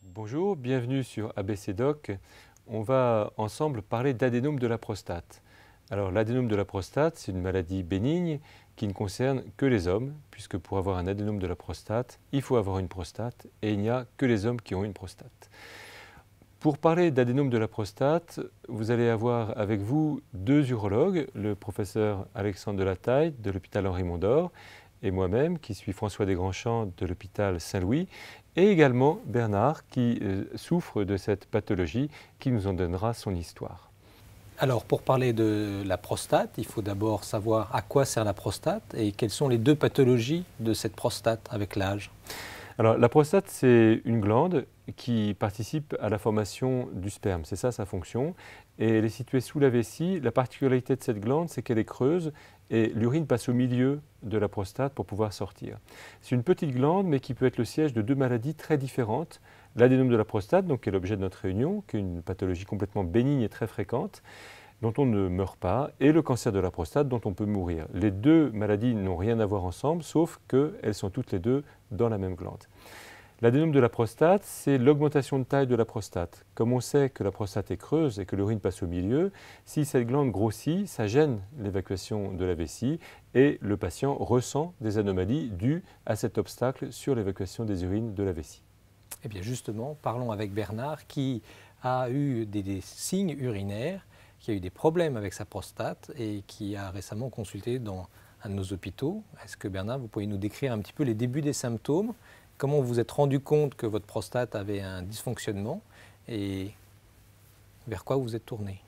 Bonjour, bienvenue sur ABC Doc. On va ensemble parler d'adénome de la prostate. Alors l'adénome de la prostate, c'est une maladie bénigne qui ne concerne que les hommes, puisque pour avoir un adénome de la prostate, il faut avoir une prostate et il n'y a que les hommes qui ont une prostate. Pour parler d'adénome de la prostate, vous allez avoir avec vous deux urologues, le professeur Alexandre Delataille de l'hôpital Henri Mondor et moi-même qui suis François Desgrandchamps de l'hôpital Saint-Louis et également Bernard qui souffre de cette pathologie qui nous en donnera son histoire. Alors pour parler de la prostate, il faut d'abord savoir à quoi sert la prostate et quelles sont les deux pathologies de cette prostate avec l'âge. Alors la prostate, c'est une glande qui participe à la formation du sperme, c'est ça sa fonction, et elle est située sous la vessie. La particularité de cette glande, c'est qu'elle est creuse et l'urine passe au milieu de la prostate pour pouvoir sortir. C'est une petite glande, mais qui peut être le siège de deux maladies très différentes. L'adénome de la prostate, donc, qui est l'objet de notre réunion, qui est une pathologie complètement bénigne et très fréquente, dont on ne meurt pas, et le cancer de la prostate, dont on peut mourir. Les deux maladies n'ont rien à voir ensemble, sauf qu'elles sont toutes les deux dans la même glande. L'adénome de la prostate, c'est l'augmentation de taille de la prostate. Comme on sait que la prostate est creuse et que l'urine passe au milieu, si cette glande grossit, ça gêne l'évacuation de la vessie et le patient ressent des anomalies dues à cet obstacle sur l'évacuation des urines de la vessie. Eh bien justement, parlons avec Bernard qui a eu des signes urinaires, qui a eu des problèmes avec sa prostate et qui a récemment consulté dans un de nos hôpitaux. Est-ce que Bernard, vous pouvez nous décrire un petit peu les débuts des symptômes? Comment vous vous êtes rendu compte que votre prostate avait un dysfonctionnement et vers quoi vous vous êtes tourné?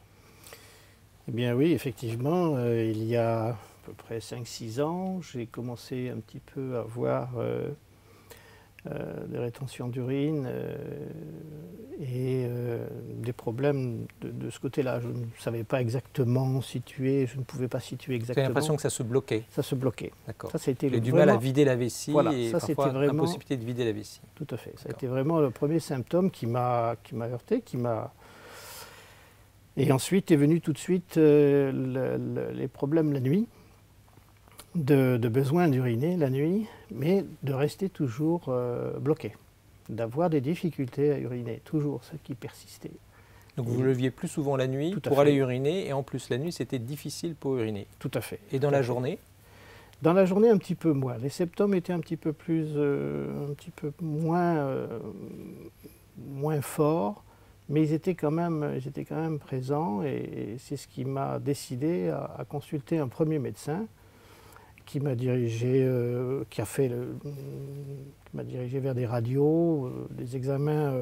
Eh bien oui, effectivement, il y a à peu près 5-6 ans, j'ai commencé un petit peu à avoir des rétentions d'urine et des problèmes de ce côté-là. Je ne savais pas exactement situer, je ne pouvais pas situer exactement. Vous avez l'impression que ça se bloquait? Ça se bloquait. D'accord. Ça, c'était du mal à vider la vessie, voilà, et ça, parfois vraiment l'impossibilité de vider la vessie. Tout à fait. Ça a été vraiment le premier symptôme qui m'a heurté, Et ensuite est venu tout de suite les problèmes la nuit, de besoin d'uriner la nuit, mais de rester toujours bloqué, d'avoir des difficultés à uriner, toujours ce qui persistait. Donc vous leviez plus souvent la nuit pour aller uriner, et en plus la nuit c'était difficile pour uriner. Tout à fait. Et dans la journée? Dans la journée un petit peu moins. Les symptômes étaient un petit peu moins forts, mais ils étaient quand même présents, et c'est ce qui m'a décidé à consulter un premier médecin qui m'a dirigé, m'a dirigé vers des radios, des examens,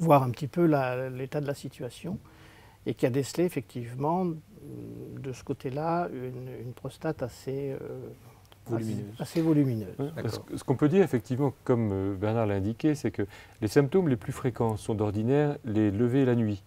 voir un petit peu l'état de la situation, et qui a décelé effectivement de ce côté-là une prostate assez volumineuse. Ce qu'on peut dire effectivement, comme Bernard l'a indiqué, c'est que les symptômes les plus fréquents sont d'ordinaire les levées la nuit.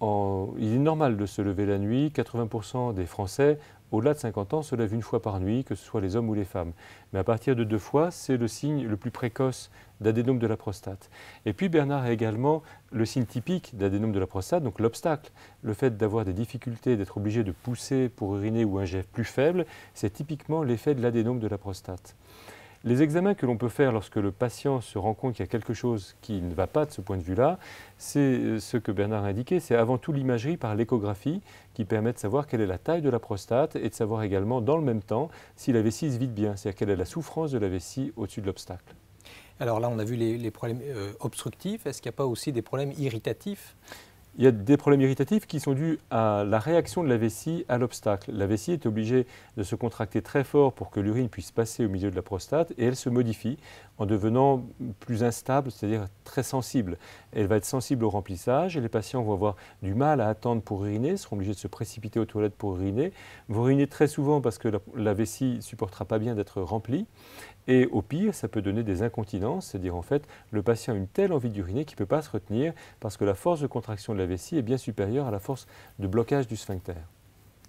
Il est normal de se lever la nuit. 80% des Français au-delà de 50 ans se lèvent une fois par nuit, que ce soit les hommes ou les femmes. Mais à partir de 2 fois, c'est le signe le plus précoce d'adénome de la prostate. Et puis Bernard a également le signe typique d'adénome de la prostate, donc l'obstacle. Le fait d'avoir des difficultés, d'être obligé de pousser pour uriner ou un jet plus faible, c'est typiquement l'effet de l'adénome de la prostate. Les examens que l'on peut faire lorsque le patient se rend compte qu'il y a quelque chose qui ne va pas de ce point de vue-là, c'est ce que Bernard a indiqué, c'est avant tout l'imagerie par l'échographie qui permet de savoir quelle est la taille de la prostate et de savoir également dans le même temps si la vessie se vide bien, c'est-à-dire quelle est la souffrance de la vessie au-dessus de l'obstacle. Alors là, on a vu les problèmes obstructifs. Est-ce qu'il n'y a pas aussi des problèmes irritatifs? Il y a des problèmes irritatifs qui sont dus à la réaction de la vessie à l'obstacle. La vessie est obligée de se contracter très fort pour que l'urine puisse passer au milieu de la prostate, et elle se modifie en devenant plus instable, c'est-à-dire très sensible. Elle va être sensible au remplissage et les patients vont avoir du mal à attendre pour uriner, seront obligés de se précipiter aux toilettes pour uriner, vont uriner très souvent parce que la vessie ne supportera pas bien d'être remplie. Et au pire, ça peut donner des incontinences, c'est-à-dire en fait, le patient a une telle envie d'uriner qu'il ne peut pas se retenir parce que la force de contraction de la vessie est bien supérieure à la force de blocage du sphincter.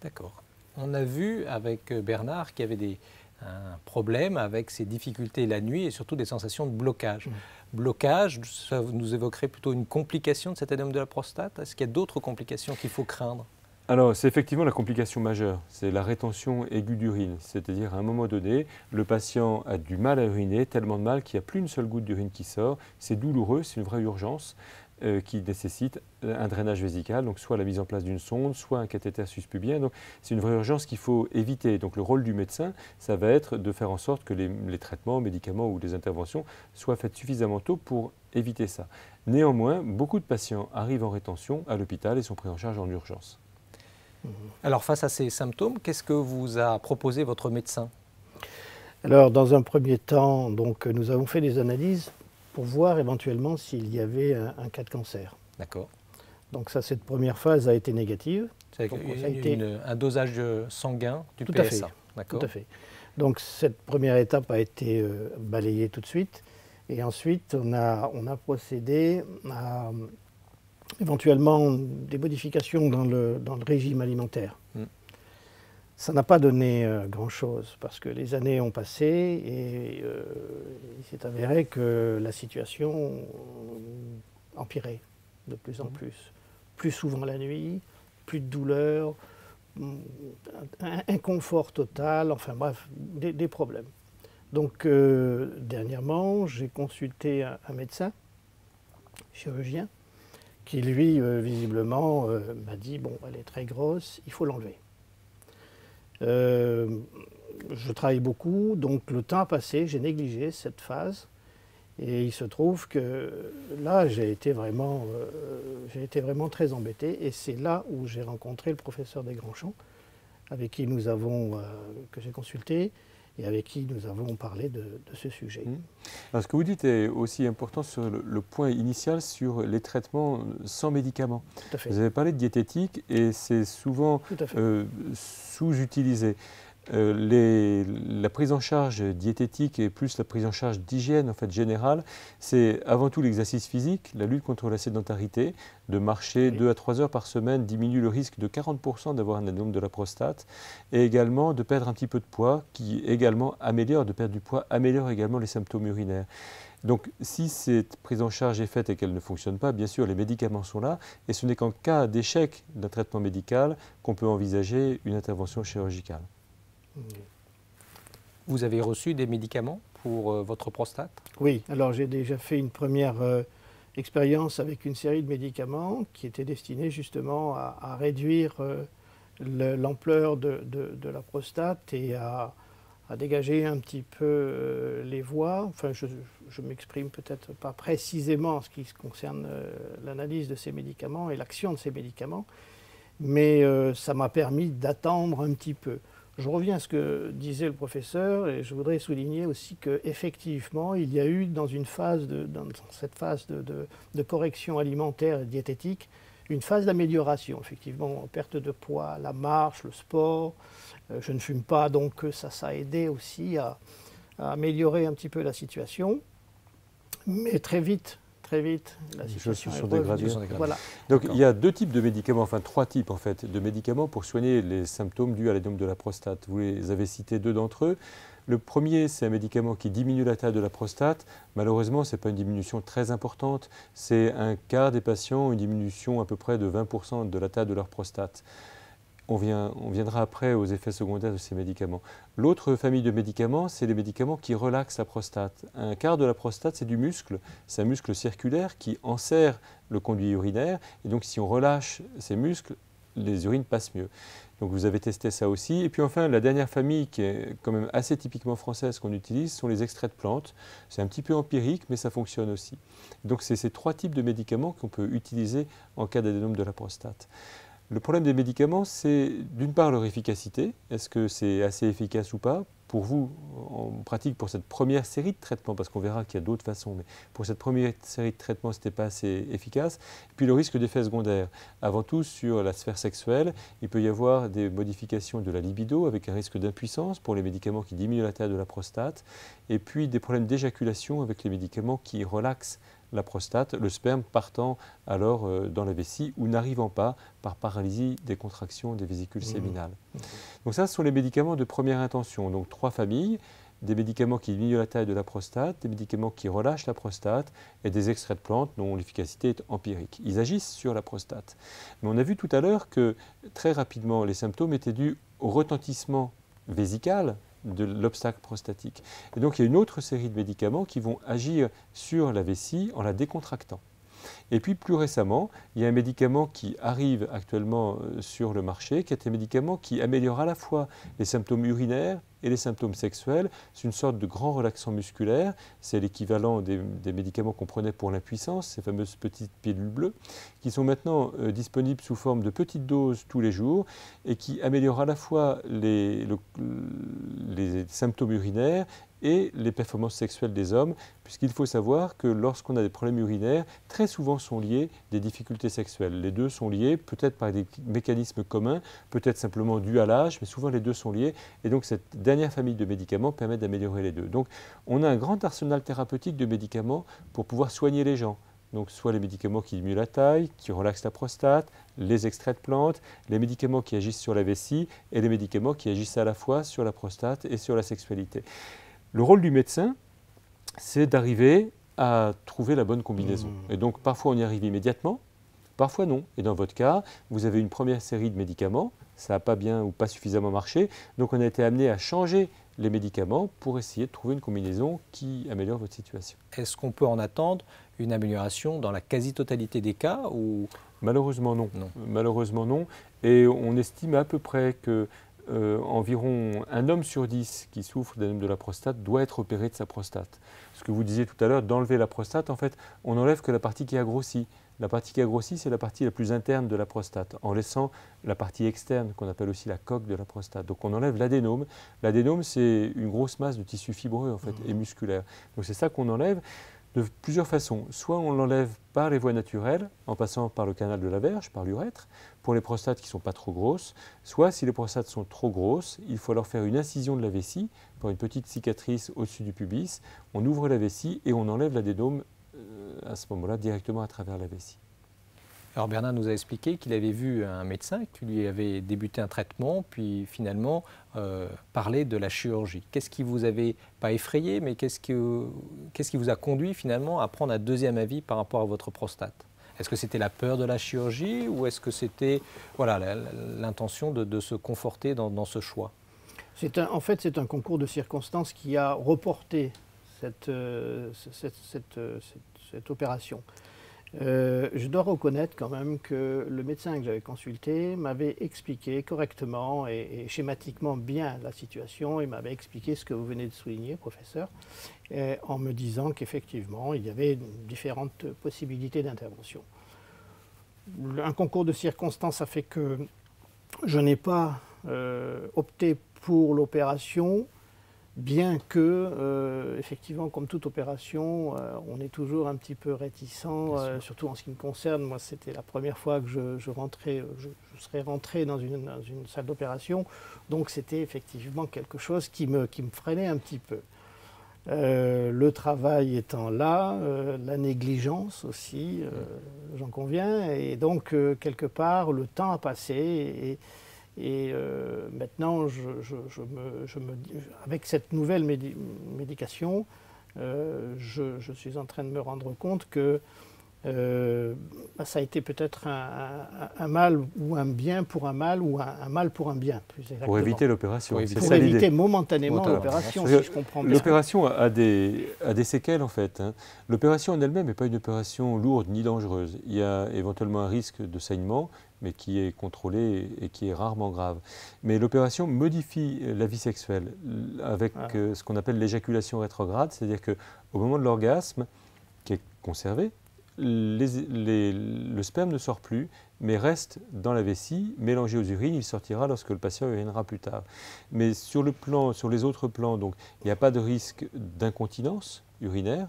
D'accord. On a vu avec Bernard qu'il y avait un problème avec ces difficultés la nuit et surtout des sensations de blocage. Blocage, ça nous évoquerait plutôt une complication de cet adénome de la prostate? Est-ce qu'il y a d'autres complications qu'il faut craindre? Alors, c'est effectivement la complication majeure, c'est la rétention aiguë d'urine. C'est-à-dire, à un moment donné, le patient a du mal à uriner, tellement de mal qu'il n'y a plus une seule goutte d'urine qui sort. C'est douloureux, c'est une vraie urgence qui nécessite un drainage vésical, donc soit la mise en place d'une sonde, soit un cathéter suspubien. Donc, c'est une vraie urgence qu'il faut éviter. Donc, le rôle du médecin, ça va être de faire en sorte que les traitements, médicaments ou les interventions soient faits suffisamment tôt pour éviter ça. Néanmoins, beaucoup de patients arrivent en rétention à l'hôpital et sont pris en charge en urgence. Alors face à ces symptômes, qu'est-ce que vous a proposé votre médecin? Alors dans un premier temps, donc, nous avons fait des analyses pour voir éventuellement s'il y avait un cas de cancer. D'accord. Donc ça, cette première phase a été négative. C'est Donc, ça a été un dosage sanguin du tout PSA. à fait. D'accord. Tout à fait. Donc cette première étape a été balayée tout de suite. Et ensuite, on a procédé à éventuellement des modifications dans le régime alimentaire. Ça n'a pas donné grand-chose parce que les années ont passé et il s'est avéré que la situation empirait de plus en plus. Plus souvent la nuit, plus de douleur, un inconfort total, enfin bref, des problèmes. Donc dernièrement, j'ai consulté un médecin, chirurgien, qui lui, visiblement, m'a dit « bon, elle est très grosse, il faut l'enlever ». Je travaille beaucoup, donc le temps a passé, j'ai négligé cette phase. Et il se trouve que là, j'ai été vraiment très embêté. Et c'est là où j'ai rencontré le professeur Desgrands-Champs, avec qui que j'ai consulté, et avec qui nous avons parlé de ce sujet. Alors, ce que vous dites est aussi important sur le point initial sur les traitements sans médicaments. Tout à fait. Vous avez parlé de diététique et c'est souvent sous-utilisé. La prise en charge diététique et plus la prise en charge d'hygiène en fait, générale, c'est avant tout l'exercice physique, la lutte contre la sédentarité, de marcher 2 à 3 heures par semaine diminue le risque de 40% d'avoir un adénome de la prostate et également de perdre un petit peu de poids qui également améliore également les symptômes urinaires. Donc si cette prise en charge est faite et qu'elle ne fonctionne pas, bien sûr les médicaments sont là et ce n'est qu'en cas d'échec d'un traitement médical qu'on peut envisager une intervention chirurgicale. Vous avez reçu des médicaments pour votre prostate? Oui, alors j'ai déjà fait une première expérience avec une série de médicaments qui étaient destinés justement à réduire l'ampleur de la prostate et à dégager un petit peu les voies. Enfin, je m'exprime peut-être pas précisément en ce qui concerne l'analyse de ces médicaments et l'action de ces médicaments, mais ça m'a permis d'attendre un petit peu. Je reviens à ce que disait le professeur et je voudrais souligner aussi qu'effectivement, il y a eu dans cette phase de correction alimentaire et diététique, une phase d'amélioration, effectivement, perte de poids, la marche, le sport. Je ne fume pas, donc ça a aidé aussi à améliorer un petit peu la situation. Mais très vite, la situation est revenue. Voilà. Donc il y a 2 types de médicaments, enfin 3 types en fait, de médicaments pour soigner les symptômes dus à l'adénome de la prostate. Vous les avez cités 2 d'entre eux. Le premier, c'est un médicament qui diminue la taille de la prostate. Malheureusement, ce n'est pas une diminution très importante. C'est un quart des patients ont une diminution à peu près de 20% de la taille de leur prostate. On viendra après aux effets secondaires de ces médicaments. L'autre famille de médicaments, c'est les médicaments qui relaxent la prostate. Un quart de la prostate, c'est du muscle. C'est un muscle circulaire qui enserre le conduit urinaire. Et donc, si on relâche ces muscles, les urines passent mieux. Donc, vous avez testé ça aussi. Et puis enfin, la dernière famille qui est quand même assez typiquement française qu'on utilise sont les extraits de plantes. C'est un petit peu empirique, mais ça fonctionne aussi. Donc, c'est ces 3 types de médicaments qu'on peut utiliser en cas d'adénome de la prostate. Le problème des médicaments, c'est d'une part leur efficacité. Est-ce que c'est assez efficace ou pas? Pour vous, en pratique, pour cette première série de traitements, parce qu'on verra qu'il y a d'autres façons, mais pour cette première série de traitements, ce n'était pas assez efficace. Et puis le risque d'effets secondaires. Avant tout, sur la sphère sexuelle, il peut y avoir des modifications de la libido avec un risque d'impuissance pour les médicaments qui diminuent la taille de la prostate. Et puis des problèmes d'éjaculation avec les médicaments qui relaxent la prostate, le sperme partant alors dans la vessie ou n'arrivant pas par paralysie des contractions des vésicules séminales. Donc ça, ce sont les médicaments de première intention, donc 3 familles. des médicaments qui diminuent la taille de la prostate, des médicaments qui relâchent la prostate et des extraits de plantes dont l'efficacité est empirique. Ils agissent sur la prostate. Mais on a vu tout à l'heure que très rapidement, les symptômes étaient dus au retentissement vésical de l'obstacle prostatique. Et donc il y a une autre série de médicaments qui vont agir sur la vessie en la décontractant. Et puis plus récemment, il y a un médicament qui arrive actuellement sur le marché, qui est un médicament qui améliore à la fois les symptômes urinaires et les symptômes sexuels. C'est une sorte de grand relaxant musculaire. C'est l'équivalent des médicaments qu'on prenait pour l'impuissance, ces fameuses petites pilules bleues, qui sont maintenant disponibles sous forme de petites doses tous les jours et qui améliorent à la fois les symptômes urinaires et les performances sexuelles des hommes, puisqu'il faut savoir que lorsqu'on a des problèmes urinaires, très souvent sont liés des difficultés sexuelles. Les deux sont liés, peut-être par des mécanismes communs, peut-être simplement dus à l'âge, mais souvent les deux sont liés. Et donc cette dernière famille de médicaments permet d'améliorer les deux. Donc on a un grand arsenal thérapeutique de médicaments pour pouvoir soigner les gens. Donc soit les médicaments qui diminuent la taille, qui relaxent la prostate, les extraits de plantes, les médicaments qui agissent sur la vessie et les médicaments qui agissent à la fois sur la prostate et sur la sexualité. Le rôle du médecin, c'est d'arriver à trouver la bonne combinaison. Et donc parfois on y arrive immédiatement, parfois non. Et dans votre cas, vous avez une première série de médicaments, ça n'a pas bien ou pas suffisamment marché, donc on a été amené à changer les médicaments pour essayer de trouver une combinaison qui améliore votre situation. Est-ce qu'on peut en attendre une amélioration dans la quasi-totalité des cas ou... Malheureusement non. Non. Malheureusement non. Et on estime à peu près que environ un homme sur 10 qui souffre d'adénome de la prostate doit être opéré de sa prostate. Ce que vous disiez tout à l'heure, d'enlever la prostate, en fait, on n'enlève que la partie qui a grossi. La partie qui a grossi, c'est la partie la plus interne de la prostate, en laissant la partie externe, qu'on appelle aussi la coque de la prostate. Donc on enlève l'adénome. L'adénome, c'est une grosse masse de tissu fibreux, en fait, et musculaire. Donc c'est ça qu'on enlève de plusieurs façons. Soit on l'enlève par les voies naturelles, en passant par le canal de la verge, par l'urètre, pour les prostates qui ne sont pas trop grosses. Soit, si les prostates sont trop grosses, il faut leur faire une incision de la vessie, par une petite cicatrice au-dessus du pubis. On ouvre la vessie et on enlève l'adénome à ce moment-là directement à travers la vessie. Alors Bernard nous a expliqué qu'il avait vu un médecin qui lui avait débuté un traitement, puis finalement parlé de la chirurgie. Qu'est-ce qui vous avait, pas effrayé, mais qu'est-ce qui vous a conduit finalement à prendre un deuxième avis par rapport à votre prostate? Est-ce que c'était la peur de la chirurgie ou est-ce que c'était voilà, l'intention de se conforter dans ce choix? En fait, c'est un concours de circonstances qui a reporté cette opération. Je dois reconnaître quand même que le médecin que j'avais consulté m'avait expliqué correctement et schématiquement bien la situation et m'avait expliqué ce que vous venez de souligner, professeur, en me disant qu'effectivement, il y avait différentes possibilités d'intervention. Un concours de circonstances a fait que je n'ai pas opté pour l'opération, bien que, effectivement, comme toute opération, on est toujours un petit peu réticent, surtout en ce qui me concerne. Moi, c'était la première fois que je serais rentré dans une salle d'opération, donc c'était effectivement quelque chose qui me freinait un petit peu. Le travail étant là, la négligence aussi, j'en conviens, et donc, quelque part, le temps a passé, et maintenant, avec cette nouvelle médication, je suis en train de me rendre compte que ça a été peut-être un mal ou un bien pour un mal, ou un mal pour un bien, plus exactement. Pour éviter l'opération. Pour éviter momentanément l'opération, si je comprends bien. L'opération a des séquelles, en fait. Hein. L'opération en elle-même n'est pas une opération lourde ni dangereuse. Il y a éventuellement un risque de saignement, mais qui est contrôlé et qui est rarement grave. Mais l'opération modifie la vie sexuelle avec ce qu'on appelle l'éjaculation rétrograde, c'est-à-dire qu'au moment de l'orgasme, qui est conservé, le sperme ne sort plus, mais reste dans la vessie, mélangé aux urines. Il sortira lorsque le patient urinera plus tard. Mais sur les autres plans, donc, il n'y a pas de risque d'incontinence urinaire.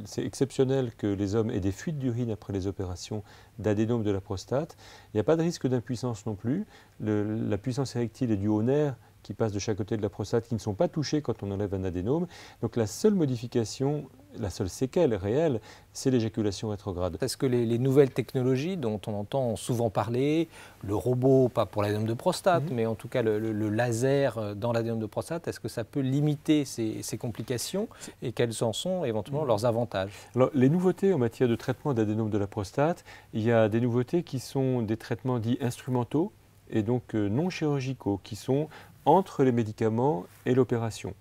C'est exceptionnel que les hommes aient des fuites d'urine après les opérations d'adénome de la prostate. Il n'y a pas de risque d'impuissance non plus. La puissance érectile est due aux nerfs qui passent de chaque côté de la prostate, qui ne sont pas touchés quand on enlève un adénome. Donc la seule modification la seule séquelle réelle, c'est l'éjaculation rétrograde. Est-ce que les nouvelles technologies dont on entend souvent parler, le robot, pas pour l'adénome de prostate, mais en tout cas le laser dans l'adénome de prostate, est-ce que ça peut limiter ces complications et quels en sont éventuellement leurs avantages? Alors, les nouveautés en matière de traitement d'adénome de la prostate, il y a des nouveautés qui sont des traitements dits instrumentaux et donc non chirurgicaux, qui sont entre les médicaments et l'opération.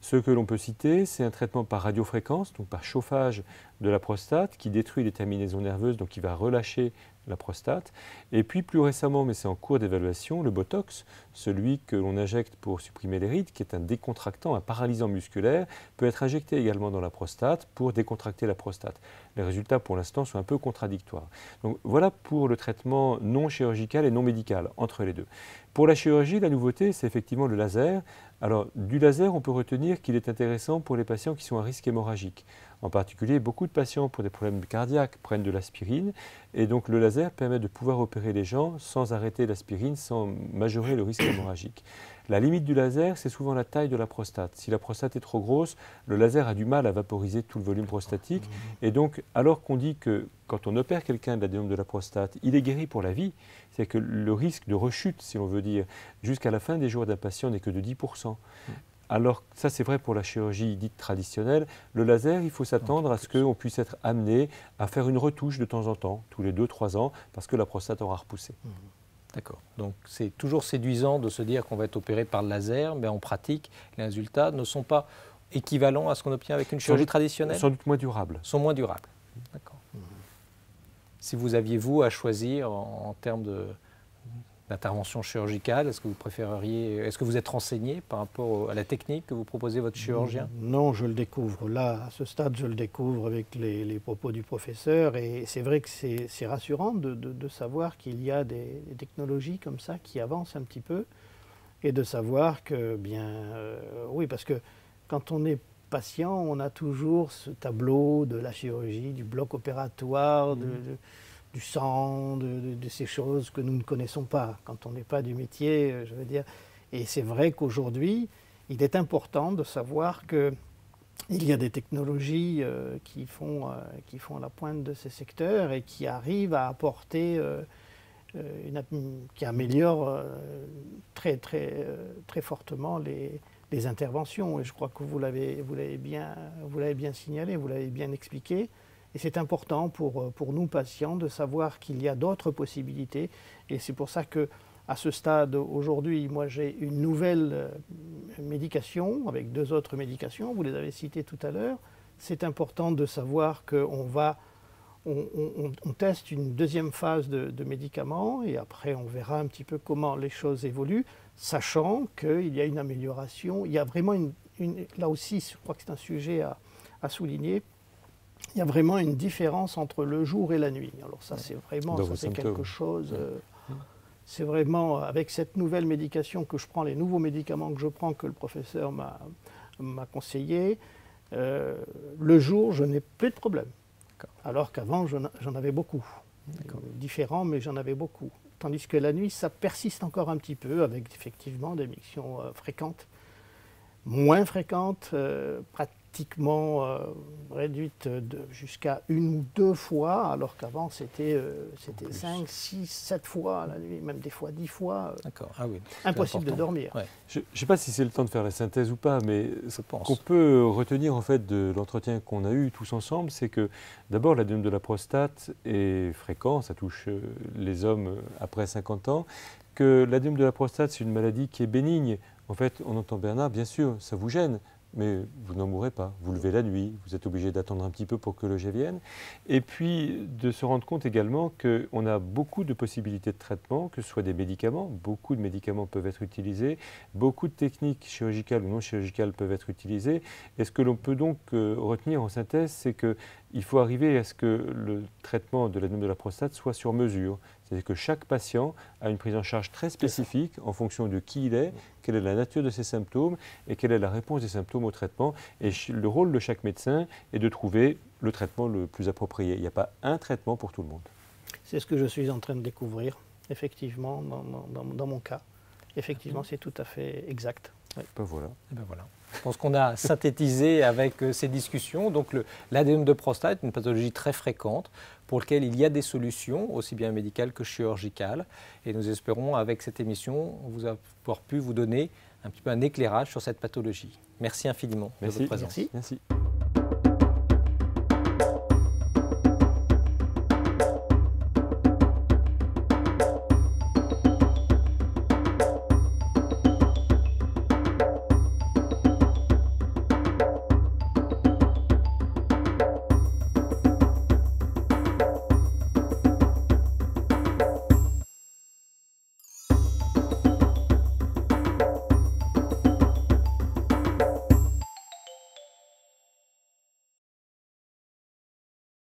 Ce que l'on peut citer, c'est un traitement par radiofréquence, donc par chauffage de la prostate, qui détruit les terminaisons nerveuses, donc qui va relâcher la prostate. Et puis plus récemment, mais c'est en cours d'évaluation, le Botox, celui que l'on injecte pour supprimer les rides, qui est un décontractant, un paralysant musculaire, peut être injecté également dans la prostate pour décontracter la prostate. Les résultats pour l'instant sont un peu contradictoires. Donc voilà pour le traitement non chirurgical et non médical, entre les deux. Pour la chirurgie, la nouveauté, c'est effectivement le laser. Alors, du laser, on peut retenir qu'il est intéressant pour les patients qui sont à risque hémorragique. En particulier, beaucoup de patients pour des problèmes cardiaques prennent de l'aspirine et donc le laser permet de pouvoir opérer les gens sans arrêter l'aspirine, sans majorer le risque hémorragique. La limite du laser, c'est souvent la taille de la prostate. Si la prostate est trop grosse, le laser a du mal à vaporiser tout le volume prostatique. Et donc, alors qu'on dit que quand on opère quelqu'un de l'adénome de la prostate, il est guéri pour la vie, c'est que le risque de rechute, si on veut dire, jusqu'à la fin des jours d'un patient n'est que de 10%. Alors, ça c'est vrai pour la chirurgie dite traditionnelle. Le laser, il faut s'attendre à ce qu'on puisse être amené à faire une retouche de temps en temps, tous les 2-3 ans, parce que la prostate aura repoussé. D'accord. Donc c'est toujours séduisant de se dire qu'on va être opéré par le laser, mais en pratique, les résultats ne sont pas équivalents à ce qu'on obtient avec une chirurgie traditionnelle? Sans doute moins durables. Sont moins durables. D'accord. Si vous aviez, vous, à choisir en termes d'intervention chirurgicale, est-ce que vous préféreriez, est-ce que vous êtes renseigné par rapport à la technique que vous proposez votre chirurgien? Non, je le découvre. Là, à ce stade, je le découvre avec les propos du professeur. Et c'est vrai que c'est rassurant de savoir qu'il y a des technologies comme ça qui avancent un petit peu. Et de savoir que, oui, parce que quand on est patient, on a toujours ce tableau de la chirurgie, du bloc opératoire, du sang, de ces choses que nous ne connaissons pas quand on n'est pas du métier, je veux dire. Et c'est vrai qu'aujourd'hui, il est important de savoir qu'il y a des technologies qui font la pointe de ces secteurs et qui arrivent à apporter, qui améliorent très fortement les interventions. Et je crois que vous l'avez bien signalé, vous l'avez bien expliqué. Et c'est important pour nous patients de savoir qu'il y a d'autres possibilités. Et c'est pour ça qu'à ce stade, aujourd'hui, moi j'ai une nouvelle médication avec 2 autres médications, vous les avez citées tout à l'heure. C'est important de savoir qu'on teste une deuxième phase de médicaments et après on verra un petit peu comment les choses évoluent, sachant qu'il y a une amélioration. Il y a vraiment là aussi, je crois que c'est un sujet à souligner. Il y a vraiment une différence entre le jour et la nuit. Alors ça, c'est vraiment quelque chose. C'est vraiment avec cette nouvelle médication que je prends, les nouveaux médicaments que je prends, que le professeur m'a conseillé, le jour, je n'ai plus de problème. Alors qu'avant, j'en avais beaucoup. Différents, mais j'en avais beaucoup. Tandis que la nuit, ça persiste encore un petit peu, avec effectivement des mictions fréquentes, moins fréquentes, pratiquement réduites jusqu'à 1 ou 2 fois, alors qu'avant c'était 5, 6, 7 fois la nuit, même des fois 10 fois. D'accord. Ah oui, impossible de dormir. Ouais. Je ne sais pas si c'est le temps de faire la synthèse ou pas, mais ce qu'on peut retenir en fait de l'entretien qu'on a eu tous ensemble, c'est que d'abord l'adénome de la prostate est fréquent, ça touche les hommes après 50 ans, que l'adénome de la prostate c'est une maladie qui est bénigne. En fait, on entend Bernard, bien sûr, ça vous gêne, mais vous n'en mourrez pas. Vous levez la nuit, vous êtes obligé d'attendre un petit peu pour que le jet vienne. Et puis, de se rendre compte également qu'on a beaucoup de possibilités de traitement, que ce soit des médicaments. Beaucoup de médicaments peuvent être utilisés. Beaucoup de techniques chirurgicales ou non chirurgicales peuvent être utilisées. Et ce que l'on peut donc retenir en synthèse, c'est qu'il faut arriver à ce que le traitement de l'adénome de la prostate soit sur mesure. C'est-à-dire que chaque patient a une prise en charge très spécifique en fonction de qui il est, quelle est la nature de ses symptômes et quelle est la réponse des symptômes au traitement. Et le rôle de chaque médecin est de trouver le traitement le plus approprié. Il n'y a pas un traitement pour tout le monde. C'est ce que je suis en train de découvrir, effectivement, dans mon cas. Effectivement, c'est tout à fait exact. Ben voilà. Et ben voilà. Je pense qu'on a synthétisé avec ces discussions. Donc l'adénome de prostate est une pathologie très fréquente pour laquelle il y a des solutions, aussi bien médicales que chirurgicales. Et nous espérons, avec cette émission, avoir pu vous donner un petit peu un éclairage sur cette pathologie. Merci infiniment de votre présence. Merci. Merci.